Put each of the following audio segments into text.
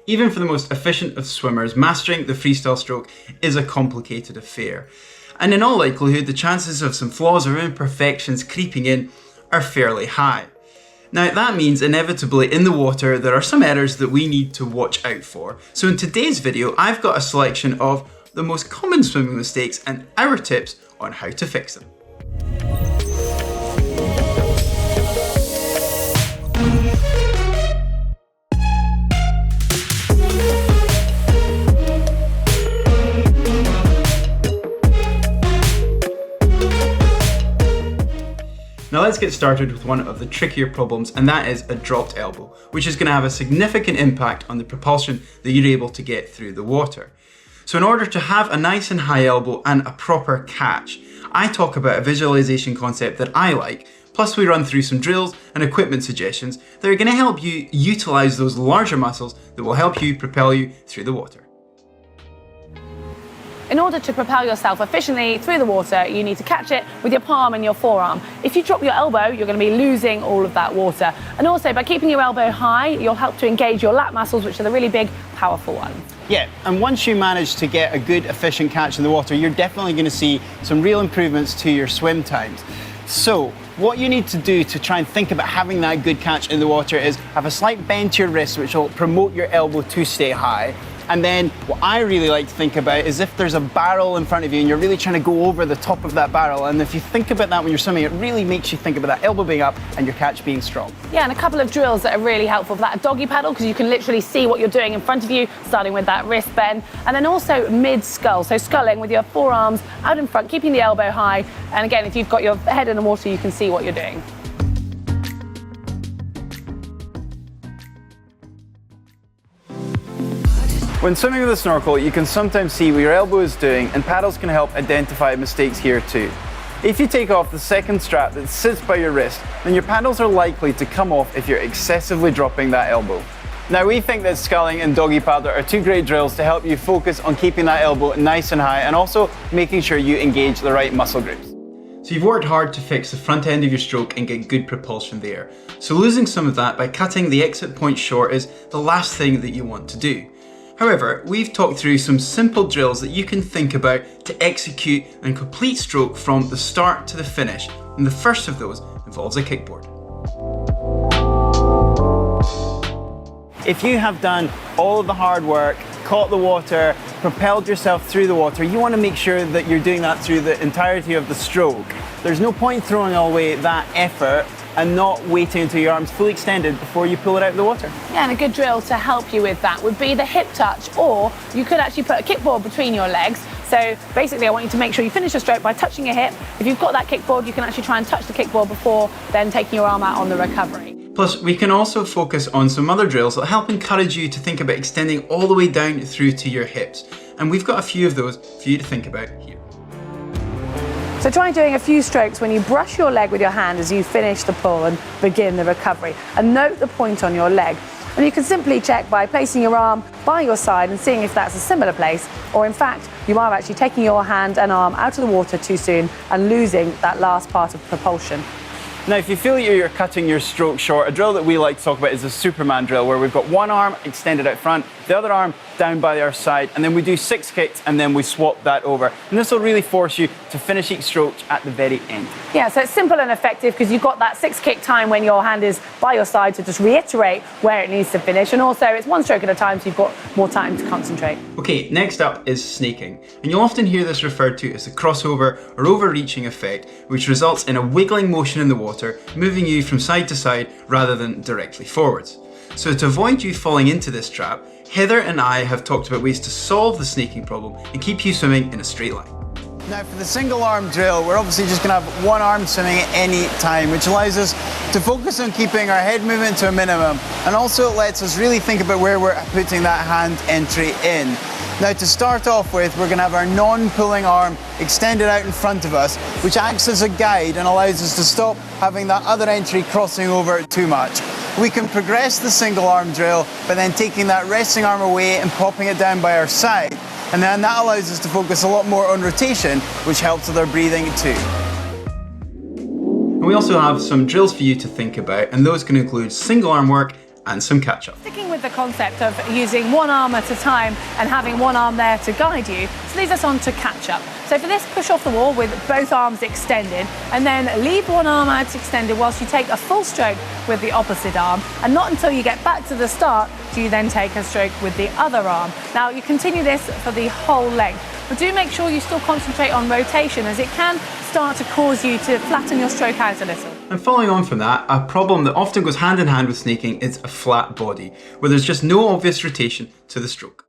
Even for the most efficient of swimmers, mastering the freestyle stroke is a complicated affair. And in all likelihood, the chances of some flaws or imperfections creeping in are fairly high. Now that means inevitably in the water there are some errors that we need to watch out for. So in today's video I've got a selection of the most common swimming mistakes and our tips on how to fix them. Now let's get started with one of the trickier problems, and that is a dropped elbow, which is going to have a significant impact on the propulsion that you're able to get through the water. So in order to have a nice and high elbow and a proper catch, I talk about a visualization concept that I like, plus we run through some drills and equipment suggestions that are going to help you utilize those larger muscles that will help you propel you through the water. In order to propel yourself efficiently through the water, you need to catch it with your palm and your forearm. If you drop your elbow, you're going to be losing all of that water. And also, by keeping your elbow high, you'll help to engage your lat muscles, which are the really big, powerful ones. Yeah, and once you manage to get a good, efficient catch in the water, you're definitely going to see some real improvements to your swim times. So, what you need to do to try and think about having that good catch in the water is have a slight bend to your wrist, which will promote your elbow to stay high. And then what I really like to think about is if there's a barrel in front of you and you're really trying to go over the top of that barrel, and if you think about that when you're swimming, it really makes you think about that elbow being up and your catch being strong. Yeah, and a couple of drills that are really helpful for that doggy paddle, because you can literally see what you're doing in front of you, starting with that wrist bend, and then also mid-scull, so sculling with your forearms out in front, keeping the elbow high, and again, if you've got your head in the water, you can see what you're doing. When swimming with a snorkel, you can sometimes see what your elbow is doing, and paddles can help identify mistakes here too. If you take off the second strap that sits by your wrist, then your paddles are likely to come off if you're excessively dropping that elbow. Now we think that sculling and doggy paddle are two great drills to help you focus on keeping that elbow nice and high and also making sure you engage the right muscle groups. So you've worked hard to fix the front end of your stroke and get good propulsion there. So losing some of that by cutting the exit point short is the last thing that you want to do. However, we've talked through some simple drills that you can think about to execute and complete stroke from the start to the finish, and the first of those involves a kickboard. If you have done all of the hard work, caught the water, propelled yourself through the water, you want to make sure that you're doing that through the entirety of the stroke. There's no point throwing away that effort and not waiting until your arm's fully extended before you pull it out of the water. Yeah, and a good drill to help you with that would be the hip touch, or you could actually put a kickboard between your legs. So basically I want you to make sure you finish your stroke by touching your hip. If you've got that kickboard, you can actually try and touch the kickboard before then taking your arm out on the recovery. Plus, we can also focus on some other drills that help encourage you to think about extending all the way down through to your hips. And we've got a few of those for you to think about here. So try doing a few strokes when you brush your leg with your hand as you finish the pull and begin the recovery. And note the point on your leg. And you can simply check by placing your arm by your side and seeing if that's a similar place, or in fact, you are actually taking your hand and arm out of the water too soon and losing that last part of propulsion. Now, if you feel that you're cutting your stroke short, a drill that we like to talk about is a Superman drill, where we've got one arm extended out front, the other arm down by our side, and then we do 6 kicks and then we swap that over. And this will really force you to finish each stroke at the very end. Yeah, so it's simple and effective because you've got that 6 kick time when your hand is by your side to just reiterate where it needs to finish. And also it's one stroke at a time, so you've got more time to concentrate. Okay, next up is snaking. And you'll often hear this referred to as the crossover or overreaching effect, which results in a wiggling motion in the water, moving you from side to side rather than directly forwards. So to avoid you falling into this trap, Heather and I have talked about ways to solve the snaking problem and keep you swimming in a straight line. Now for the single arm drill, we're obviously just going to have one arm swimming at any time, which allows us to focus on keeping our head movement to a minimum, and also it lets us really think about where we're putting that hand entry in. Now to start off with, we're going to have our non-pulling arm extended out in front of us, which acts as a guide and allows us to stop having that other entry crossing over too much. We can progress the single arm drill by then taking that resting arm away and popping it down by our side. And then that allows us to focus a lot more on rotation, which helps with our breathing too. And we also have some drills for you to think about, and those can include single arm work and some catch-up. Sticking with the concept of using one arm at a time and having one arm there to guide you, this leads us on to catch-up. So for this, push off the wall with both arms extended and then leave one arm out extended whilst you take a full stroke with the opposite arm, and not until you get back to the start do you then take a stroke with the other arm. Now you continue this for the whole length, but do make sure you still concentrate on rotation, as it can start to cause you to flatten your stroke out a little. And following on from that, a problem that often goes hand in hand with snaking is a flat body, where there's just no obvious rotation to the stroke.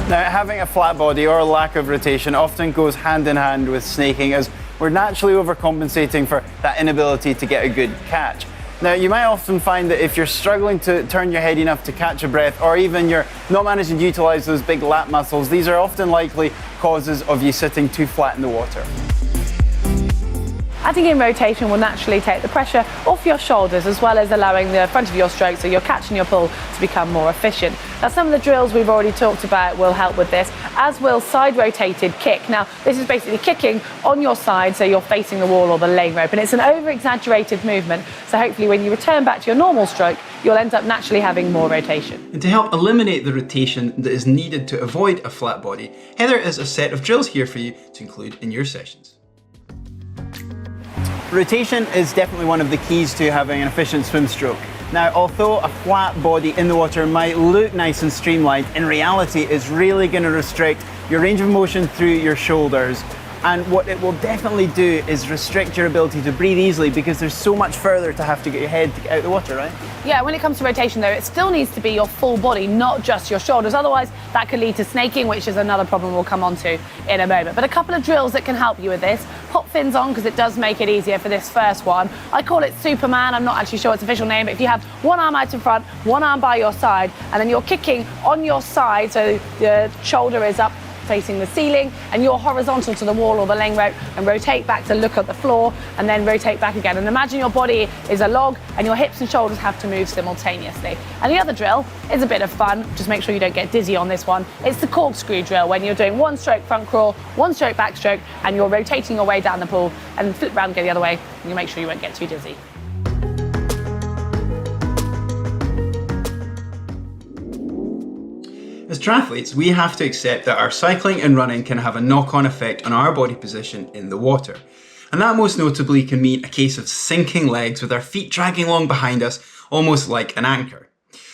Now, having a flat body or a lack of rotation often goes hand in hand with snaking, as we're naturally overcompensating for that inability to get a good catch. Now, you might often find that if you're struggling to turn your head enough to catch a breath, or even you're not managing to utilize those big lat muscles, these are often likely causes of you sitting too flat in the water. Adding in rotation will naturally take the pressure off your shoulders, as well as allowing the front of your stroke, so your catch and your pull, to become more efficient. Now, some of the drills we've already talked about will help with this, as will side rotated kick. Now, this is basically kicking on your side so you're facing the wall or the lane rope, and it's an over-exaggerated movement, so hopefully when you return back to your normal stroke, you'll end up naturally having more rotation. And to help eliminate the rotation that is needed to avoid a flat body, Heather has a set of drills here for you to include in your sessions. Rotation is definitely one of the keys to having an efficient swim stroke. Now, although a flat body in the water might look nice and streamlined, in reality it's really going to restrict your range of motion through your shoulders. And what it will definitely do is restrict your ability to breathe easily, because there's so much further to have to get your head to get out of the water, right? Yeah, when it comes to rotation though, it still needs to be your full body, not just your shoulders. Otherwise, that could lead to snaking, which is another problem we'll come on to in a moment. But a couple of drills that can help you with this. Pop fins on, because it does make it easier for this first one. I call it Superman. I'm not actually sure its official name, but if you have one arm out in front, one arm by your side, and then you're kicking on your side, so the shoulder is up facing the ceiling, and you're horizontal to the wall or the lane rope, and rotate back to look at the floor, and then rotate back again. And imagine your body is a log and your hips and shoulders have to move simultaneously. And the other drill is a bit of fun. Just make sure you don't get dizzy on this one. It's the corkscrew drill, when you're doing one stroke front crawl, one stroke backstroke, and you're rotating your way down the pool, and flip around and go the other way, and you make sure you won't get too dizzy. As triathletes, we have to accept that our cycling and running can have a knock-on effect on our body position in the water. And that most notably can mean a case of sinking legs with our feet dragging along behind us, almost like an anchor.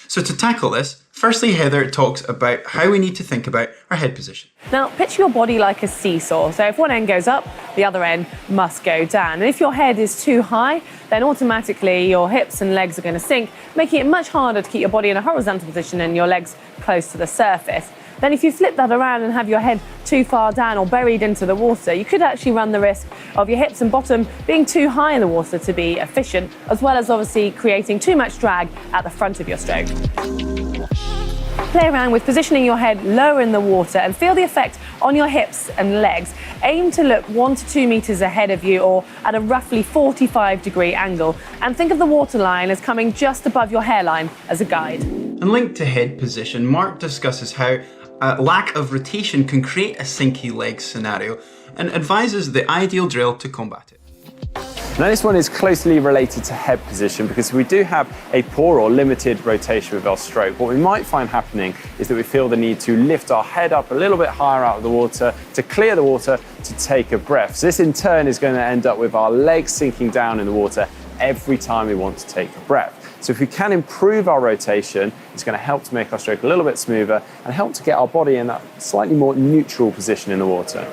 So to tackle this, firstly Heather talks about how we need to think about our head position. Now, picture your body like a seesaw. So if one end goes up, the other end must go down. And if your head is too high, then automatically your hips and legs are going to sink, making it much harder to keep your body in a horizontal position and your legs close to the surface. Then if you flip that around and have your head too far down or buried into the water, you could actually run the risk of your hips and bottom being too high in the water to be efficient, as well as obviously creating too much drag at the front of your stroke. Play around with positioning your head lower in the water and feel the effect on your hips and legs. Aim to look 1 to 2 meters ahead of you, or at a roughly 45-degree angle, and think of the waterline as coming just above your hairline as a guide. And linked to head position, Mark discusses how a lack of rotation can create a sinky leg scenario, and advises the ideal drill to combat it. Now this one is closely related to head position, because we do have a poor or limited rotation with our stroke. What we might find happening is that we feel the need to lift our head up a little bit higher out of the water, to clear the water, to take a breath. So this in turn is going to end up with our legs sinking down in the water every time we want to take a breath. So if we can improve our rotation, it's going to help to make our stroke a little bit smoother and help to get our body in that slightly more neutral position in the water.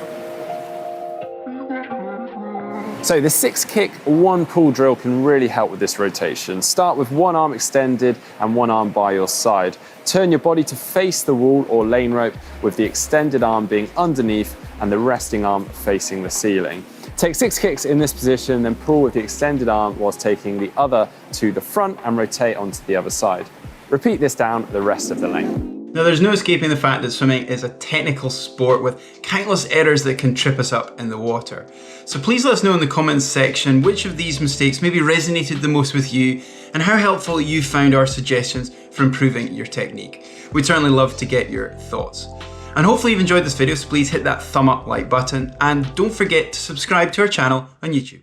So the 6 kick, 1 pull drill can really help with this rotation. Start with one arm extended and one arm by your side. Turn your body to face the wall or lane rope, with the extended arm being underneath and the resting arm facing the ceiling. Take 6 kicks in this position, then pull with the extended arm whilst taking the other to the front and rotate onto the other side. Repeat this down the rest of the length. Now there's no escaping the fact that swimming is a technical sport with countless errors that can trip us up in the water. So please let us know in the comments section which of these mistakes maybe resonated the most with you, and how helpful you found our suggestions for improving your technique. We'd certainly love to get your thoughts. And hopefully you've enjoyed this video, so please hit that thumb up like button, and don't forget to subscribe to our channel on YouTube.